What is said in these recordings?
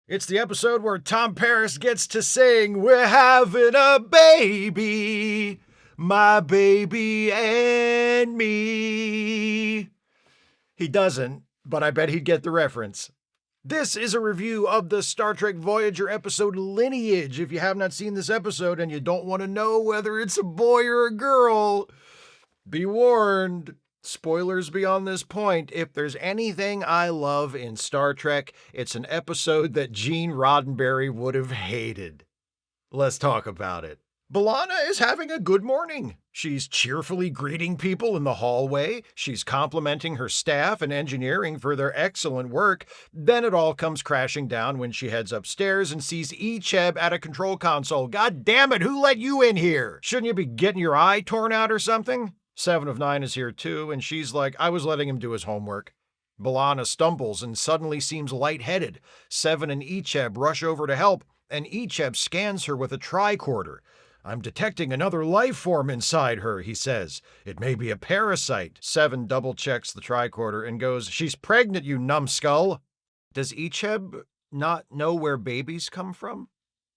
It's the episode where Tom Paris gets to sing, "We're having a baby, my baby and me." He doesn't, but I bet he'd get the reference. This is a review of the Star Trek Voyager episode Lineage. If you have not seen this episode and you don't want to know whether it's a boy or a girl, be warned. Spoilers beyond this point. If there's anything I love in Star Trek, it's an episode that Gene Roddenberry would have hated. Let's talk about it. B'Elanna is having a good morning. She's cheerfully greeting people in the hallway. She's complimenting her staff and engineering for their excellent work. Then it all comes crashing down when she heads upstairs and sees Icheb at a control console. God damn it, who let you in here? Shouldn't you be getting your eye torn out or something? 7 of 9 is here too, and she's like, I was letting him do his homework. B'Elanna stumbles and suddenly seems lightheaded. 7 and Icheb rush over to help, and Icheb scans her with a tricorder. I'm detecting another life form inside her, he says. It may be a parasite. 7 double-checks the tricorder and goes, She's pregnant, you numbskull. Does Icheb not know where babies come from?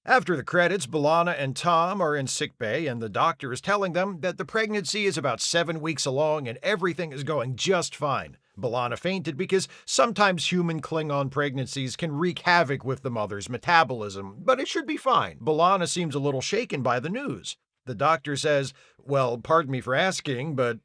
After the credits, B'Elanna and Tom are in sickbay, and the doctor is telling them that the pregnancy is about 7 weeks along and everything is going just fine. B'Elanna fainted because sometimes human Klingon pregnancies can wreak havoc with the mother's metabolism, but it should be fine. B'Elanna seems a little shaken by the news. The doctor says, well, pardon me for asking, but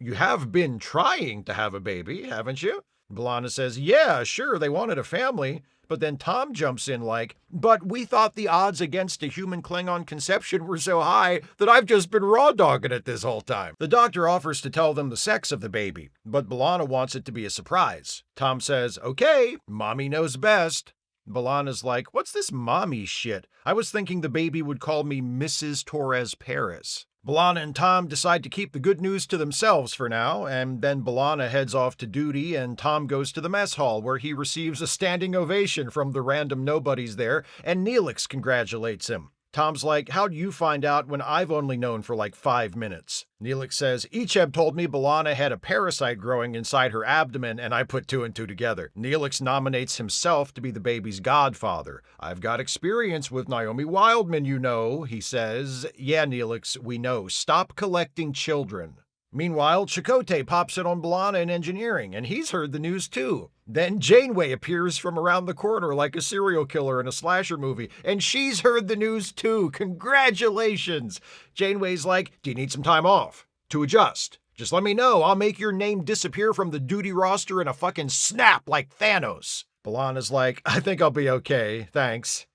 you have been trying to have a baby, haven't you? B'Elanna says, yeah, sure, they wanted a family. But then Tom jumps in like, but we thought the odds against a human Klingon conception were so high that I've just been raw dogging it this whole time. The doctor offers to tell them the sex of the baby, but B'Elanna wants it to be a surprise. Tom says, okay, mommy knows best. B'Elanna's like, what's this mommy shit? I was thinking the baby would call me Mrs. Torres Paris. B'Elanna and Tom decide to keep the good news to themselves for now, and then B'Elanna heads off to duty and Tom goes to the mess hall where he receives a standing ovation from the random nobodies there, and Neelix congratulates him. Tom's like, how'd you find out when I've only known for like 5 minutes? Neelix says, Icheb told me B'Elanna had a parasite growing inside her abdomen and I put 2 and 2 together. Neelix nominates himself to be the baby's godfather. I've got experience with Naomi Wildman, you know, he says. Yeah, Neelix, we know. Stop collecting children. Meanwhile, Chakotay pops in on B'Elanna in engineering, and he's heard the news too. Then Janeway appears from around the corner like a serial killer in a slasher movie, and she's heard the news too. Congratulations! Janeway's like, do you need some time off? To adjust. Just let me know, I'll make your name disappear from the duty roster in a fucking snap like Thanos. B'Elanna's like, I think I'll be okay, thanks.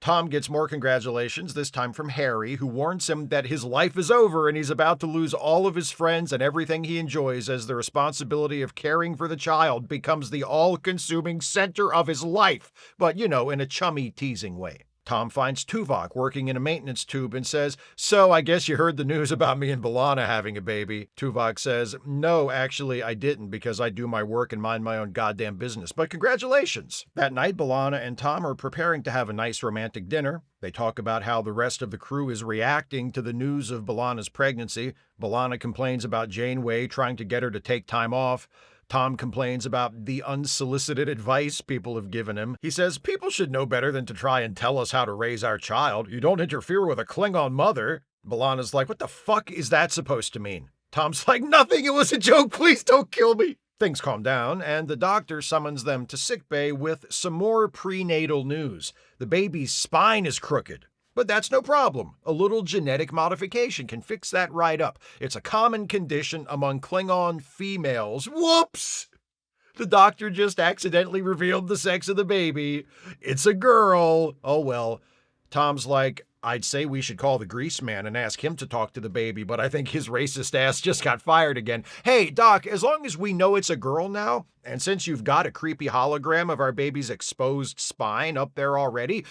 Tom gets more congratulations, this time from Harry, who warns him that his life is over and he's about to lose all of his friends and everything he enjoys as the responsibility of caring for the child becomes the all-consuming center of his life, but, you know, in a chummy, teasing way. Tom finds Tuvok working in a maintenance tube and says, so I guess you heard the news about me and B'Elanna having a baby. Tuvok says, no, actually I didn't because I do my work and mind my own goddamn business, but congratulations. That night, B'Elanna and Tom are preparing to have a nice romantic dinner. They talk about how the rest of the crew is reacting to the news of B'Elanna's pregnancy. B'Elanna complains about Janeway trying to get her to take time off. Tom complains about the unsolicited advice people have given him. He says, people should know better than to try and tell us how to raise our child. You don't interfere with a Klingon mother. B'Elanna's like, what the fuck is that supposed to mean? Tom's like, nothing, it was a joke, please don't kill me. Things calm down, and the doctor summons them to sickbay with some more prenatal news. The baby's spine is crooked. But that's no problem. A little genetic modification can fix that right up. It's a common condition among Klingon females. Whoops! The doctor just accidentally revealed the sex of the baby. It's a girl. Oh well. Tom's like, I'd say we should call the grease man and ask him to talk to the baby, but I think his racist ass just got fired again. Hey, Doc, as long as we know it's a girl now, and since you've got a creepy hologram of our baby's exposed spine up there already,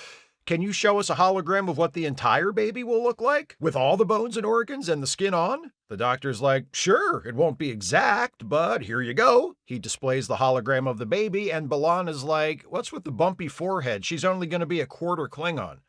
can you show us a hologram of what the entire baby will look like? With all the bones and organs and the skin on? The doctor's like, sure, it won't be exact, but here you go. He displays the hologram of the baby, and B'Elanna's like, what's with the bumpy forehead? She's only going to be a quarter Klingon.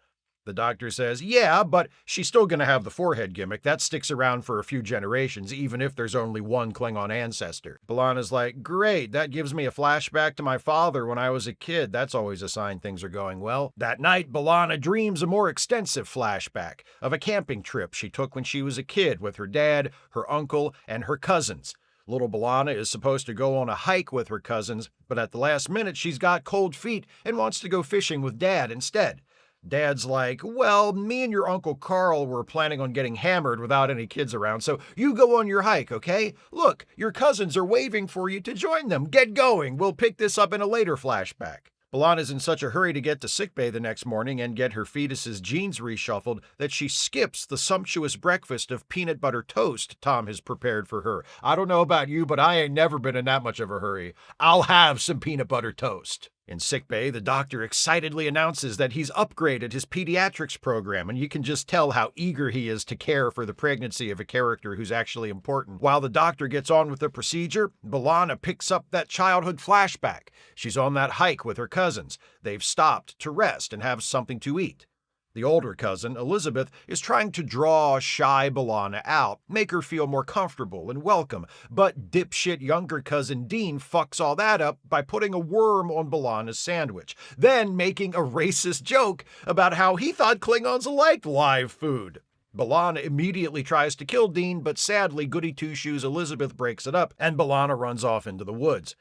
The doctor says, yeah, but she's still gonna have the forehead gimmick. That sticks around for a few generations, even if there's only one Klingon ancestor. B'Elanna's like, great, that gives me a flashback to my father when I was a kid. That's always a sign things are going well. That night, B'Elanna dreams a more extensive flashback of a camping trip she took when she was a kid with her dad, her uncle, and her cousins. Little B'Elanna is supposed to go on a hike with her cousins, but at the last minute she's got cold feet and wants to go fishing with Dad instead. Dad's like, well, me and your Uncle Carl were planning on getting hammered without any kids around, so you go on your hike, okay? Look, your cousins are waving for you to join them. Get going. We'll pick this up in a later flashback. B'Elanna's in such a hurry to get to sickbay the next morning and get her fetus's genes reshuffled that she skips the sumptuous breakfast of peanut butter toast Tom has prepared for her. I don't know about you, but I ain't never been in that much of a hurry. I'll have some peanut butter toast. In sickbay, the doctor excitedly announces that he's upgraded his pediatrics program, and you can just tell how eager he is to care for the pregnancy of a character who's actually important. While the doctor gets on with the procedure, B'Elanna picks up that childhood flashback. She's on that hike with her cousins. They've stopped to rest and have something to eat. The older cousin, Elizabeth, is trying to draw shy B'Elanna out, make her feel more comfortable and welcome, but dipshit younger cousin Dean fucks all that up by putting a worm on B'Elanna's sandwich, then making a racist joke about how he thought Klingons liked live food. B'Elanna immediately tries to kill Dean, but sadly Goody Two-Shoes Elizabeth breaks it up, and B'Elanna runs off into the woods.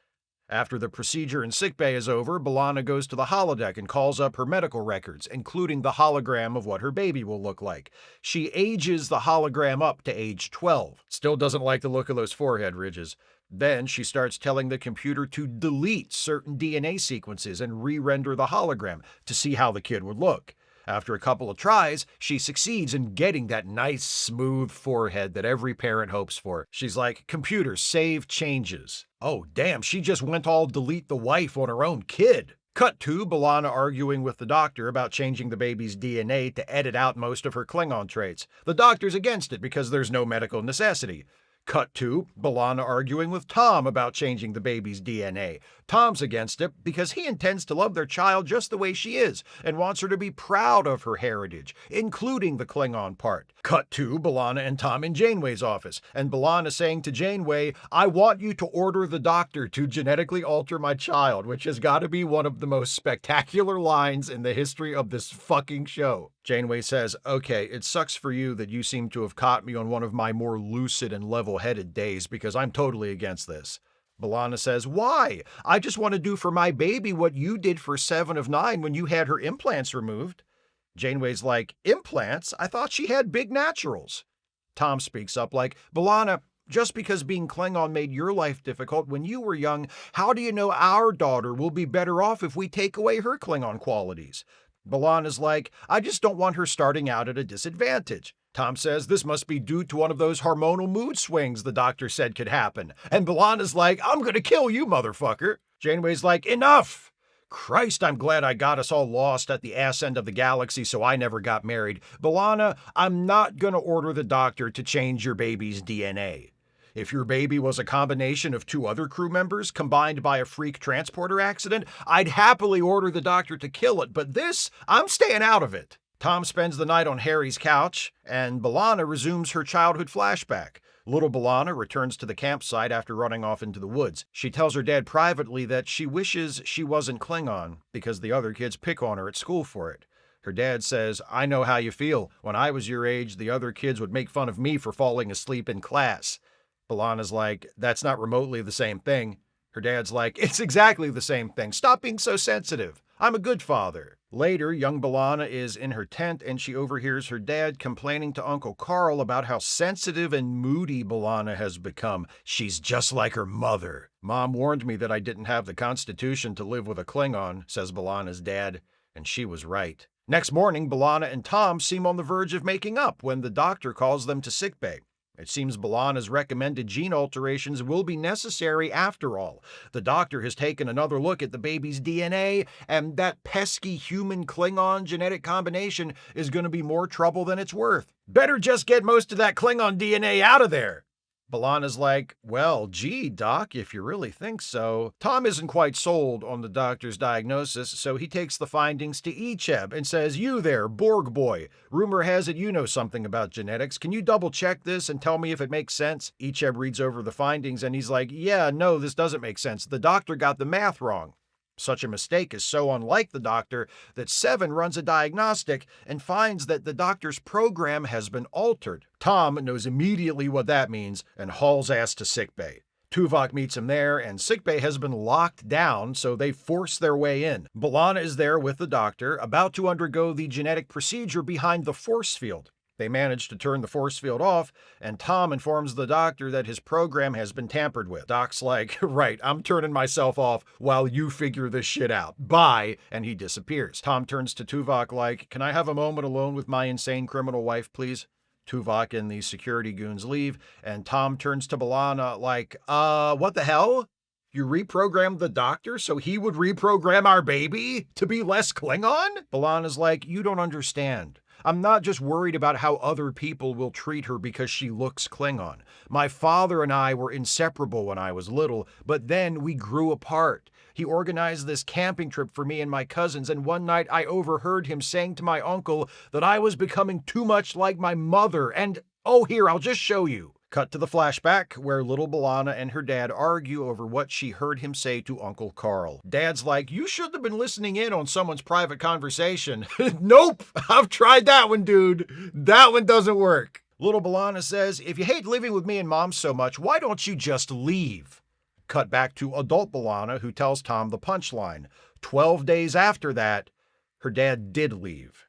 After the procedure in sickbay is over, B'Elanna goes to the holodeck and calls up her medical records, including the hologram of what her baby will look like. She ages the hologram up to age 12. Still doesn't like the look of those forehead ridges. Then she starts telling the computer to delete certain DNA sequences and re-render the hologram to see how the kid would look. After a couple of tries, she succeeds in getting that nice, smooth forehead that every parent hopes for. She's like, computer, save changes. Oh, damn, she just went all delete the wife on her own kid. Cut to B'Elanna arguing with the doctor about changing the baby's DNA to edit out most of her Klingon traits. The doctor's against it because there's no medical necessity. Cut to B'Elanna arguing with Tom about changing the baby's DNA. Tom's against it because he intends to love their child just the way she is and wants her to be proud of her heritage, including the Klingon part. Cut to B'Elanna and Tom in Janeway's office, and B'Elanna saying to Janeway, I want you to order the doctor to genetically alter my child, which has got to be one of the most spectacular lines in the history of this fucking show. Janeway says, okay, it sucks for you that you seem to have caught me on one of my more lucid and level-headed days because I'm totally against this. B'Elanna says, why? I just want to do for my baby what you did for 7 of 9 when you had her implants removed. Janeway's like, implants? I thought she had big naturals. Tom speaks up like, B'Elanna, just because being Klingon made your life difficult when you were young, how do you know our daughter will be better off if we take away her Klingon qualities? B'Elanna's like, I just don't want her starting out at a disadvantage. Tom says this must be due to one of those hormonal mood swings the doctor said could happen. And B'Elanna's like, I'm gonna kill you, motherfucker. Janeway's like, enough! Christ, I'm glad I got us all lost at the ass end of the galaxy so I never got married. B'Elanna, I'm not gonna order the doctor to change your baby's DNA. If your baby was a combination of 2 other crew members combined by a freak transporter accident, I'd happily order the doctor to kill it, but this, I'm staying out of it. Tom spends the night on Harry's couch, and B'Elanna resumes her childhood flashback. Little B'Elanna returns to the campsite after running off into the woods. She tells her dad privately that she wishes she wasn't Klingon because the other kids pick on her at school for it. Her dad says, I know how you feel. When I was your age, the other kids would make fun of me for falling asleep in class. B'Elanna's like, that's not remotely the same thing. Her dad's like, it's exactly the same thing. Stop being so sensitive. I'm a good father. Later, young B'Elanna is in her tent and she overhears her dad complaining to Uncle Carl about how sensitive and moody B'Elanna has become. She's just like her mother. Mom warned me that I didn't have the constitution to live with a Klingon, says B'Elanna's dad, and she was right. Next morning, B'Elanna and Tom seem on the verge of making up when the doctor calls them to sickbay. It seems B'Elanna's recommended gene alterations will be necessary after all. The doctor has taken another look at the baby's DNA, and that pesky human-Klingon genetic combination is going to be more trouble than it's worth. Better just get most of that Klingon DNA out of there. B'Elanna's like, well, gee, Doc, if you really think so. Tom isn't quite sold on the doctor's diagnosis, so he takes the findings to Icheb and says, you there, Borg boy. Rumor has it you know something about genetics. Can you double check this and tell me if it makes sense? Icheb reads over the findings and he's like, yeah, no, this doesn't make sense. The doctor got the math wrong. Such a mistake is so unlike the doctor that Seven runs a diagnostic and finds that the doctor's program has been altered. Tom knows immediately what that means and hauls ass to sickbay. Tuvok meets him there, and sickbay has been locked down, so they force their way in. B'Elanna is there with the doctor, about to undergo the genetic procedure behind the force field. They manage to turn the force field off, and Tom informs the doctor that his program has been tampered with. Doc's like, right, I'm turning myself off while you figure this shit out. Bye, and he disappears. Tom turns to Tuvok like, can I have a moment alone with my insane criminal wife, please? Tuvok and the security goons leave, and Tom turns to B'Elanna like, what the hell? You reprogrammed the doctor so he would reprogram our baby to be less Klingon? B'Elanna's like, you don't understand. I'm not just worried about how other people will treat her because she looks Klingon. My father and I were inseparable when I was little, but then we grew apart. He organized this camping trip for me and my cousins, and one night I overheard him saying to my uncle that I was becoming too much like my mother, and oh, here, I'll just show you. Cut to the flashback, where little B'Elanna and her dad argue over what she heard him say to Uncle Carl. Dad's like, you should have been listening in on someone's private conversation. Nope, I've tried that one, dude. That one doesn't work. Little B'Elanna says, if you hate living with me and Mom so much, why don't you just leave? Cut back to adult B'Elanna, who tells Tom the punchline. 12 days after that, her dad did leave,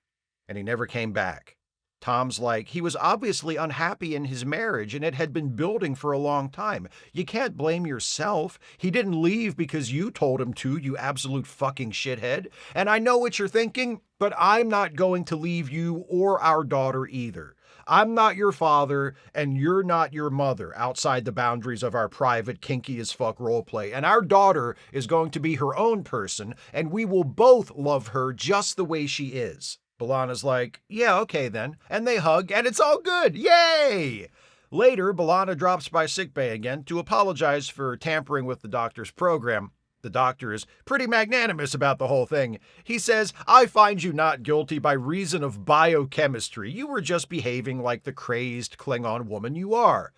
and he never came back. Tom's like, he was obviously unhappy in his marriage and it had been building for a long time. You can't blame yourself. He didn't leave because you told him to, you absolute fucking shithead. And I know what you're thinking, but I'm not going to leave you or our daughter either. I'm not your father and you're not your mother outside the boundaries of our private kinky as fuck roleplay. And our daughter is going to be her own person and we will both love her just the way she is. B'Elanna's like, yeah, okay then. And they hug, and it's all good. Yay! Later, B'Elanna drops by sickbay again to apologize for tampering with the doctor's program. The doctor is pretty magnanimous about the whole thing. He says, I find you not guilty by reason of biochemistry. You were just behaving like the crazed Klingon woman you are.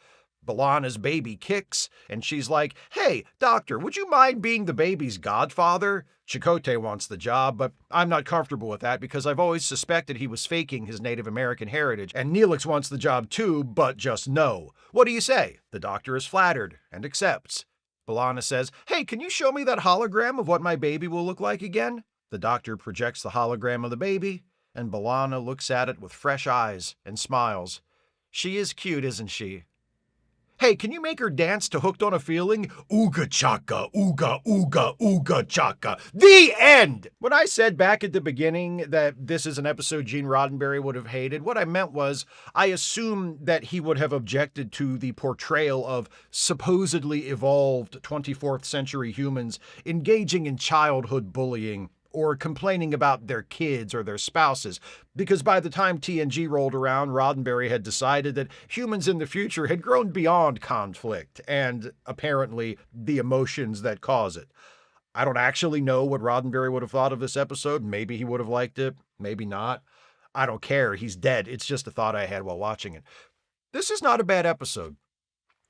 B'Elanna's baby kicks, and she's like, hey, doctor, would you mind being the baby's godfather? Chakotay wants the job, but I'm not comfortable with that because I've always suspected he was faking his Native American heritage, and Neelix wants the job too, but just no. What do you say? The doctor is flattered and accepts. B'Elanna says, hey, can you show me that hologram of what my baby will look like again? The doctor projects the hologram of the baby, and B'Elanna looks at it with fresh eyes and smiles. She is cute, isn't she? Hey, can you make her dance to Hooked on a Feeling? Ooga chaka, ooga, ooga, ooga chaka. The end! When I said back at the beginning that this is an episode Gene Roddenberry would have hated, what I meant was I assume that he would have objected to the portrayal of supposedly evolved 24th century humans engaging in childhood bullying or complaining about their kids or their spouses, because by the time TNG rolled around, Roddenberry had decided that humans in the future had grown beyond conflict and, apparently, the emotions that cause it. I don't actually know what Roddenberry would have thought of this episode. Maybe he would have liked it, maybe not. I don't care, he's dead. It's just a thought I had while watching it. This is not a bad episode.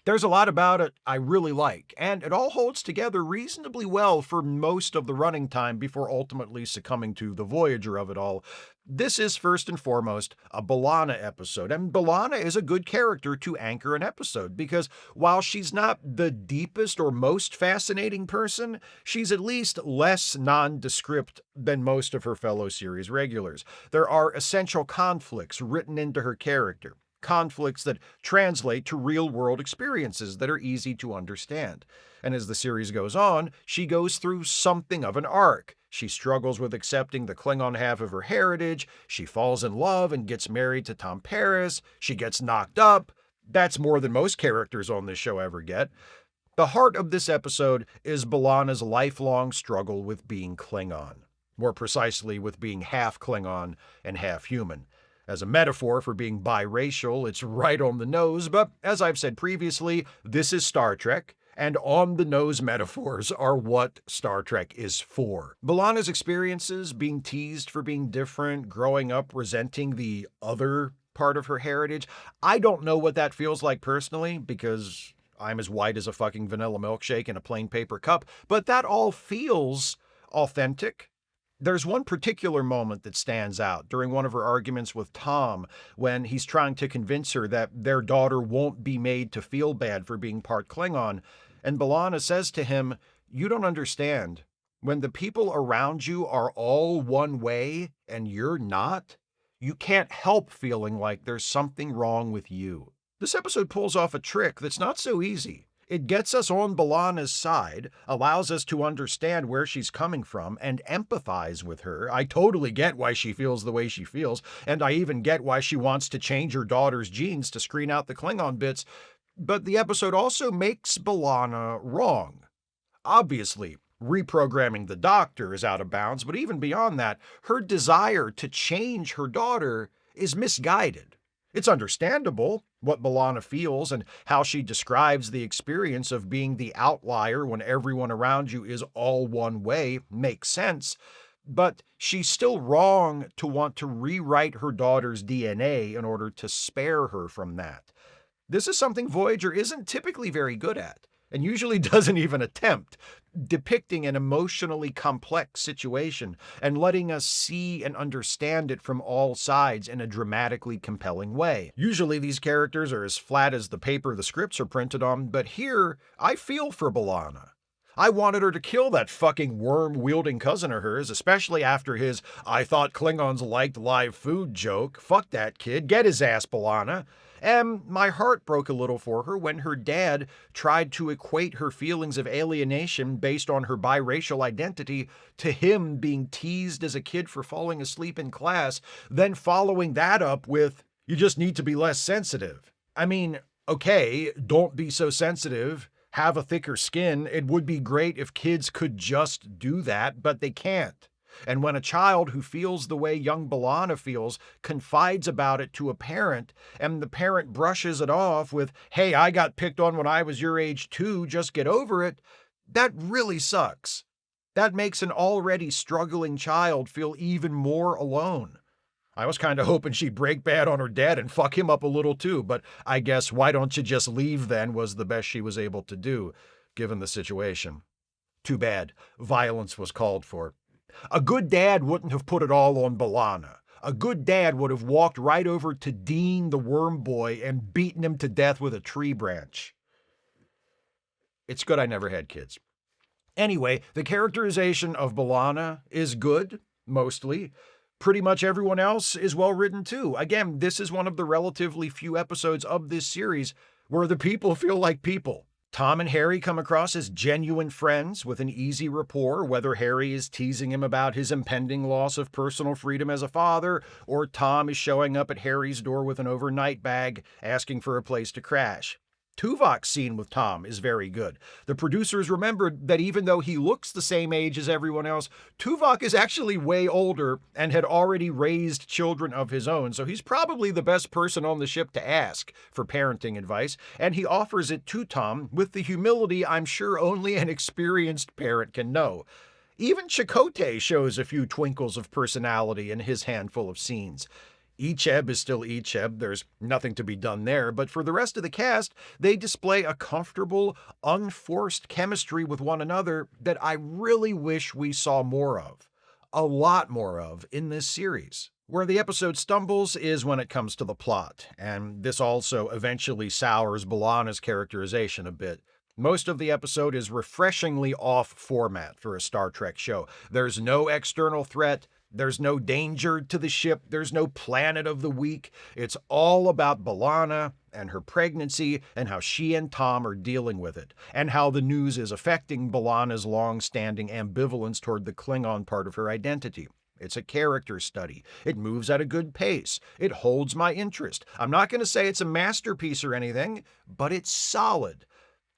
There's a lot about it I really like, and it all holds together reasonably well for most of the running time before ultimately succumbing to the Voyager of it all. This is first and foremost a B'Elanna episode, and B'Elanna is a good character to anchor an episode because while she's not the deepest or most fascinating person, she's at least less nondescript than most of her fellow series regulars. There are essential conflicts written into her character. Conflicts that translate to real-world experiences that are easy to understand. And as the series goes on, she goes through something of an arc. She struggles with accepting the Klingon half of her heritage, she falls in love and gets married to Tom Paris, she gets knocked up. That's more than most characters on this show ever get. The heart of this episode is B'Elanna's lifelong struggle with being Klingon. More precisely, with being half Klingon and half human. As a metaphor for being biracial, it's right on the nose, but as I've said previously, this is Star Trek, and on-the-nose metaphors are what Star Trek is for. B'Elanna's experiences, being teased for being different, growing up resenting the other part of her heritage, I don't know what that feels like personally, because I'm as white as a fucking vanilla milkshake in a plain paper cup, but that all feels authentic. There's one particular moment that stands out during one of her arguments with Tom when he's trying to convince her that their daughter won't be made to feel bad for being part Klingon. And B'Elanna says to him, "You don't understand. When the people around you are all one way and you're not, you can't help feeling like there's something wrong with you." This episode pulls off a trick that's not so easy. It gets us on B'Elanna's side, allows us to understand where she's coming from, and empathize with her. I totally get why she feels the way she feels, and I even get why she wants to change her daughter's genes to screen out the Klingon bits, but the episode also makes B'Elanna wrong. Obviously, reprogramming the Doctor is out of bounds, but even beyond that, her desire to change her daughter is misguided. It's understandable what B'Elanna feels and how she describes the experience of being the outlier when everyone around you is all one way makes sense, but she's still wrong to want to rewrite her daughter's DNA in order to spare her from that. This is something Voyager isn't typically very good at, and usually doesn't even attempt, depicting an emotionally complex situation and letting us see and understand it from all sides in a dramatically compelling way. Usually these characters are as flat as the paper the scripts are printed on, but here, I feel for B'Elanna. I wanted her to kill that fucking worm-wielding cousin of hers, especially after his "I thought Klingons liked live food" joke. Fuck that kid, get his ass, B'Elanna. And my heart broke a little for her when her dad tried to equate her feelings of alienation based on her biracial identity to him being teased as a kid for falling asleep in class, then following that up with, "You just need to be less sensitive." I mean, okay, don't be so sensitive, have a thicker skin. It would be great if kids could just do that, but they can't. And when a child who feels the way young B'Elanna feels confides about it to a parent, and the parent brushes it off with, "Hey, I got picked on when I was your age too, just get over it," that really sucks. That makes an already struggling child feel even more alone. I was kind of hoping she'd break bad on her dad and fuck him up a little too, but I guess "why don't you just leave then" was the best she was able to do, given the situation. Too bad. Violence was called for. A good dad wouldn't have put it all on B'Elanna. A good dad would have walked right over to Dean the Worm Boy and beaten him to death with a tree branch. It's good I never had kids. Anyway, the characterization of B'Elanna is good, mostly. Pretty much everyone else is well written too. Again, this is one of the relatively few episodes of this series where the people feel like people. Tom and Harry come across as genuine friends with an easy rapport, whether Harry is teasing him about his impending loss of personal freedom as a father, or Tom is showing up at Harry's door with an overnight bag, asking for a place to crash. Tuvok's scene with Tom is very good. The producers remembered that even though he looks the same age as everyone else, Tuvok is actually way older and had already raised children of his own, so he's probably the best person on the ship to ask for parenting advice, and he offers it to Tom with the humility I'm sure only an experienced parent can know. Even Chakotay shows a few twinkles of personality in his handful of scenes. Icheb is still Icheb, there's nothing to be done there, but for the rest of the cast, they display a comfortable, unforced chemistry with one another that I really wish we saw more of. A lot more of in this series. Where the episode stumbles is when it comes to the plot, and this also eventually sours B'Elanna's characterization a bit. Most of the episode is refreshingly off format for a Star Trek show. There's no external threat. There's no danger to the ship. There's no planet of the week. It's all about B'Elanna and her pregnancy and how she and Tom are dealing with it, and how the news is affecting B'Elanna's long-standing ambivalence toward the Klingon part of her identity. It's a character study. It moves at a good pace. It holds my interest. I'm not going to say it's a masterpiece or anything, but it's solid.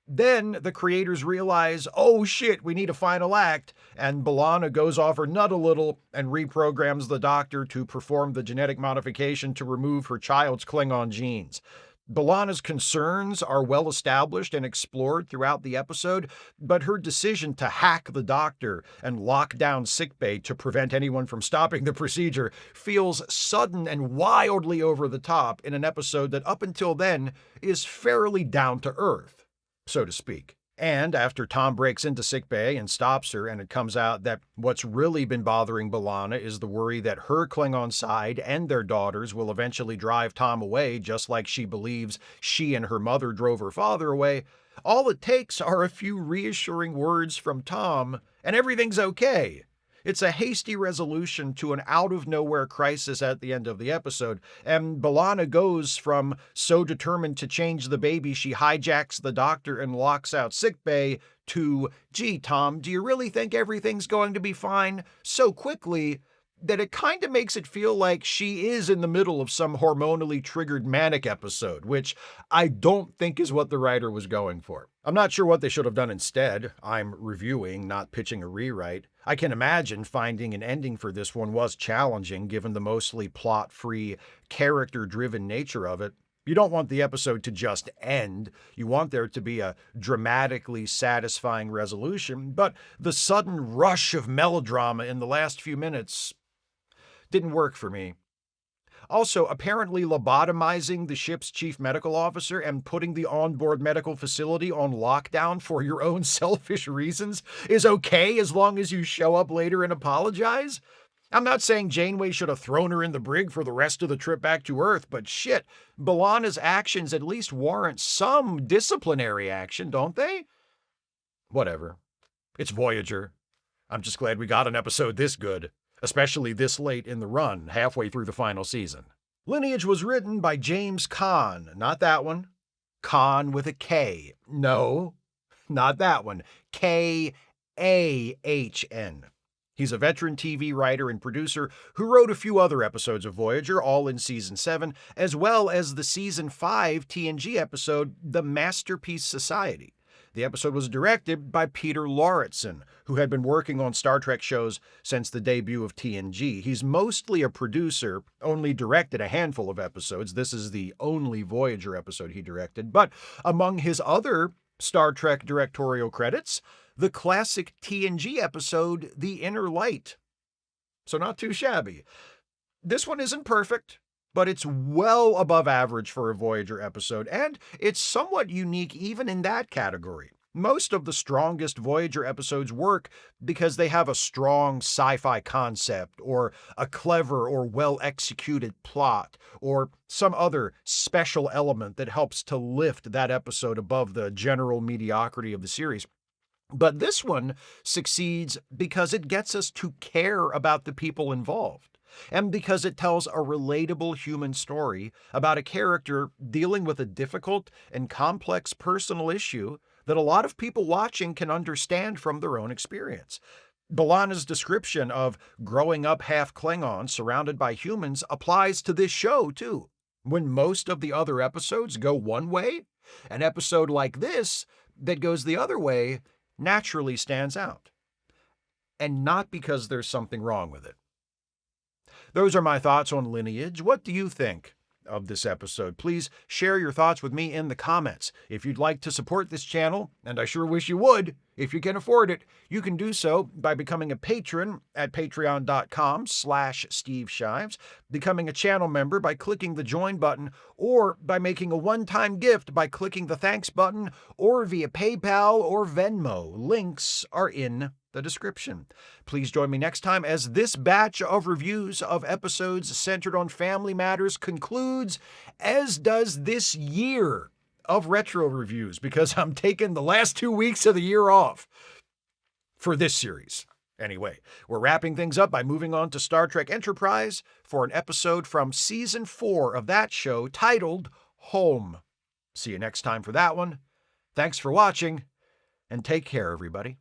Then the creators realize, oh shit, we need a final act, and B'Elanna goes off her nut a little and reprograms the doctor to perform the genetic modification to remove her child's Klingon genes. B'Elanna's concerns are well established and explored throughout the episode, but her decision to hack the doctor and lock down sickbay to prevent anyone from stopping the procedure feels sudden and wildly over the top in an episode that up until then is fairly down to earth, so to speak. And after Tom breaks into sickbay and stops her, and it comes out that what's really been bothering B'Elanna is the worry that her Klingon side and their daughters will eventually drive Tom away, just like she believes she and her mother drove her father away, all it takes are a few reassuring words from Tom, and everything's okay. It's a hasty resolution to an out-of-nowhere crisis at the end of the episode, and B'Elanna goes from so determined to change the baby she hijacks the doctor and locks out sickbay to, gee, Tom, do you really think everything's going to be fine? So quickly that it kind of makes it feel like she is in the middle of some hormonally triggered manic episode, which I don't think is what the writer was going for. I'm not sure what they should have done instead. I'm reviewing, not pitching a rewrite. I can imagine finding an ending for this one was challenging given the mostly plot-free, character-driven nature of it. You don't want the episode to just end. You want there to be a dramatically satisfying resolution, but the sudden rush of melodrama in the last few minutes didn't work for me. Also, apparently lobotomizing the ship's chief medical officer and putting the onboard medical facility on lockdown for your own selfish reasons is okay as long as you show up later and apologize. I'm not saying Janeway should have thrown her in the brig for the rest of the trip back to Earth, but shit, B'Elanna's actions at least warrant some disciplinary action, don't they? Whatever. It's Voyager. I'm just glad we got an episode this good, especially this late in the run, halfway through the final season. Lineage was written by James Caan, not that one. Caan with a K. No, not that one. K-A-H-N. He's a veteran TV writer and producer who wrote a few other episodes of Voyager, all in Season 7, as well as the Season 5 TNG episode, The Masterpiece Society. The episode was directed by Peter Lauritsen, who had been working on Star Trek shows since the debut of TNG. He's mostly a producer, only directed a handful of episodes. This is the only Voyager episode he directed. But among his other Star Trek directorial credits, the classic TNG episode, The Inner Light. So not too shabby. This one isn't perfect, but it's well above average for a Voyager episode, and it's somewhat unique even in that category. Most of the strongest Voyager episodes work because they have a strong sci-fi concept, or a clever or well-executed plot, or some other special element that helps to lift that episode above the general mediocrity of the series. But this one succeeds because it gets us to care about the people involved, and because it tells a relatable human story about a character dealing with a difficult and complex personal issue that a lot of people watching can understand from their own experience. B'Elanna's description of growing up half Klingon surrounded by humans applies to this show, too. When most of the other episodes go one way, an episode like this that goes the other way naturally stands out. And not because there's something wrong with it. Those are my thoughts on Lineage. What do you think of this episode? Please share your thoughts with me in the comments. If you'd like to support this channel, and I sure wish you would, if you can afford it, you can do so by becoming a patron at patreon.com/Steve Shives, becoming a channel member by clicking the join button, or by making a one-time gift by clicking the thanks button, or via PayPal or Venmo. Links are in the description. Please join me next time as this batch of reviews of episodes centered on family matters concludes, as does this year of retro reviews, because I'm taking the last 2 weeks of the year off for this series. Anyway, we're wrapping things up by moving on to Star Trek Enterprise for an episode from Season 4 of that show titled Home. See you next time for that one. Thanks for watching, and take care, everybody.